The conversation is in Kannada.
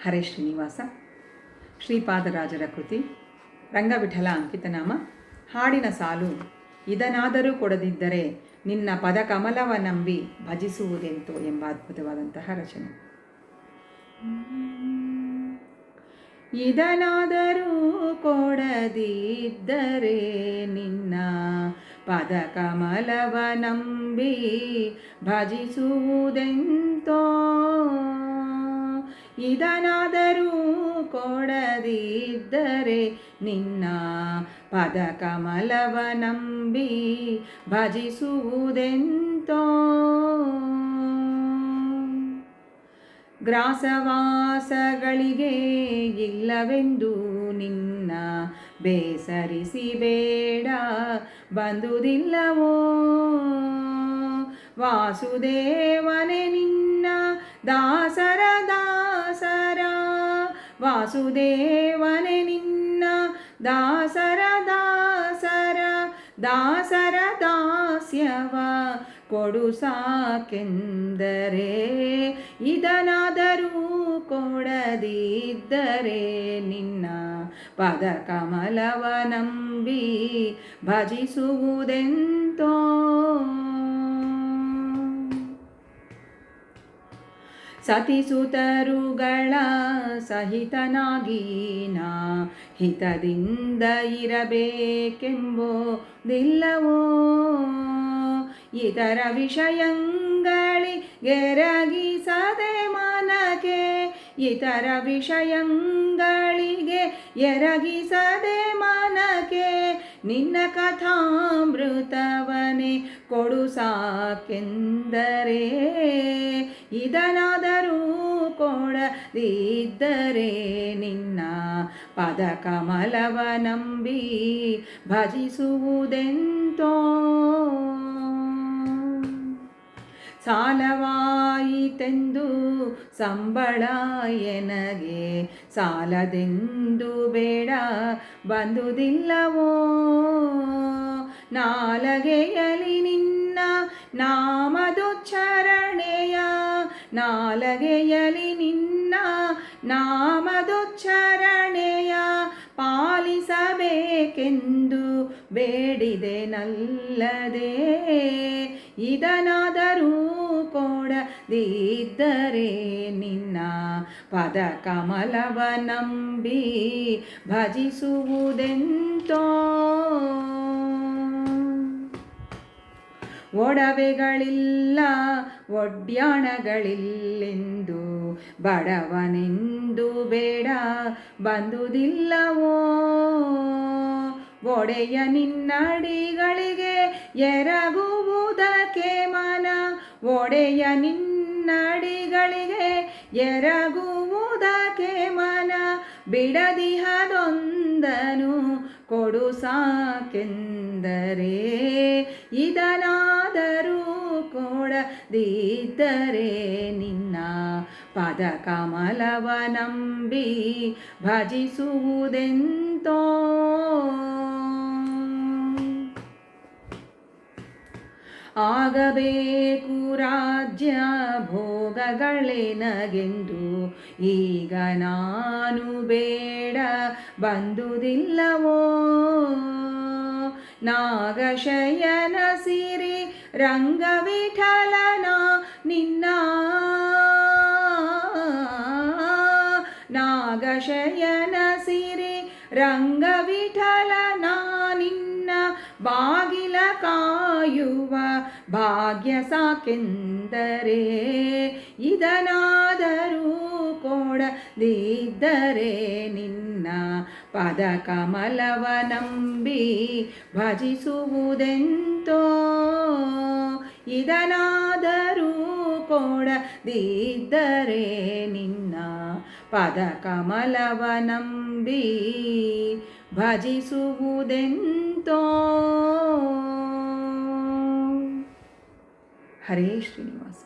ಹರೇ ಶ್ರೀನಿವಾಸ. ಶ್ರೀಪಾದರಾಜರ ಕೃತಿ, ರಂಗವಿಠಲ ಅಂಕಿತನಾಮ. ಹಾಡಿನ ಸಾಲು: ಇದನಾದರೂ ಕೊಡದಿದ್ದರೆ ನಿನ್ನ ಪದಕಮಲವ ನಂಬಿ ಭಜಿಸುವುದೆಂತೋ ಎಂಬ ಅದ್ಭುತವಾದಂತಹ ರಚನೆ. ಇದನಾದರೂ ಕೊಡದಿದ್ದರೆ ನಿನ್ನ ಪದಕಮಲವ ನಂಬಿ ಭಜಿಸುವುದೆಂತೋ, ಇದನಾದರೂ ಕೊಡದಿದ್ದರೆ ನಿನ್ನ ಪದಕಮಲವ ನಂಬಿ ಭಜಿಸುವುದೆಂತೋ. ಗ್ರಾಸವಾಸಗಳಿಗೆ ಇಲ್ಲವೆಂದು ನಿನ್ನ ಬೇಸರಿಸಿಬೇಡ ಬಂದುದಿಲ್ಲವೋ, ವಾಸುದೇವನೇ ನಿನ್ನ ದಾಸರ ದಾಸರ, ವಾಸುದೇವನೇ ನಿನ್ನ ದಾಸರ ದಾಸರ, ದಾಸರ ದಾಸ್ಯವ ಕೊಡು ಸಾಕೆಂದರೆ, ಇದನಾದರೂ ಕೊಡದಿದ್ದರೆ ನಿನ್ನ ಪದಕಮಲವ ನಂಬಿ ಭಜಿಸುವುದೆಂತೋ. ಸತಿಸುತರುಗಳ ಸಹಿತನಾಗಿ ನಾ ಹಿತದಿಂದ ಇರಬೇಕೆಂಬುದಿಲ್ಲವೋ, ಇತರ ವಿಷಯಗಳಿಗೆರಗಿಸದೆ ಮನಕ್ಕೆ, ಇತರ ವಿಷಯಗಳಿಗೆ ಎರಗಿಸದೆ ಮನಕ್ಕೆ, ನಿನ್ನ ಕಥಾಮೃತವನೇ ಕೊಡು ಸಾಕೆಂದರೆ, ಇದನಾದರೂ ಕೊಡದಿದ್ದರೆ ನಿನ್ನ ಪದಕಮಲವ ನಂಬಿ ಭಜಿಸುವುದೆಂತೋ. ಸಾಲವಾಯಿತೆಂದು ಸಂಬಳ ಎನಗೆ ಸಾಲದೆಂದು ಬೇಡ ಬಂದುದಿಲ್ಲವೋ, ನಾಲಗೆಯಲಿ ನಿನ್ನ ನಾಮದುಚ್ಚಾರಣೆಯ, ನಾಲಗೆಯಲಿ ನಿನ್ನ ನಾಮದುಚ್ಚಾರಣೆಯ ಪಾಲಿಸಬೇಕೆಂದು ಬೇಡಿದೆನಲ್ಲದೆ, ಇದನಾದರೂ ಕೊಡದಿದ್ದರೆ ನಿನ್ನ ಪದಕಮಲವ ನಂಬಿ ಭಜಿಸುವುದೆಂತೋ. ಒಡವೆಗಳಿಲ್ಲ ಒಡ್ಯಾಣಗಳಿಲ್ಲೆಂದು ಬಡವನೆಂದು ಬೇಡ ಬಂದುದಿಲ್ಲವೋ, ಒಡೆಯ ನಿನ್ನಡಿಗಳಿಗೆ ಎರಗುವುದಕ್ಕೆ ಮನ, ಒಡೆಯ ನಿನ್ನಡಿಗಳಿಗೆ ಎರಗುವುದಕ್ಕೆ ಮನ, ಬಿಡದಿಹದೊಂದನು ಕೊಡು ಸಾಕೆಂದರೆ, ಇದನಾದರೂ ಕೊಡದಿದ್ದರೆ ನಿನ್ನ ಪದಕಮಲವ ನಂಬಿ ಭಜಿಸುವುದೆಂತೋ. ಆಗಬೇಕು ರಾಜ್ಯ ಭೋಗಗಳೆನಗೆಂದು ಈಗ ನಾನು ಬೇಡ ಬಂದುದಿಲ್ಲವೋ, ನಾಗಶಯನ ಸಿರಿ ರಂಗವಿಠಲನ ನಿನ್ನ, ನಾಗಶಯನ ಸಿರಿ ರಂಗವಿಠಲನ ನಿನ್ನ ಬಾಗಿಲ ಕಾಯುವ ಭಾಗ್ಯ ಸಾಕೆಂದರೆ, ಇದನಾದರೂ ಕೊಡದಿದ್ದರೆ ನಿನ್ನ ಪದಕಮಲವ ನಂಬಿ ಭಜಿಸುವುದೆಂತೋ, ಇದನಾದರೂ ಕೊಡದಿದ್ದರೆ ನಿನ್ನ ಪದಕಮಲವ ನಂಬಿ ಭಜಿಸುವುದೆಂತೋ. ಹರೇ ಶ್ರೀನಿವಾಸ.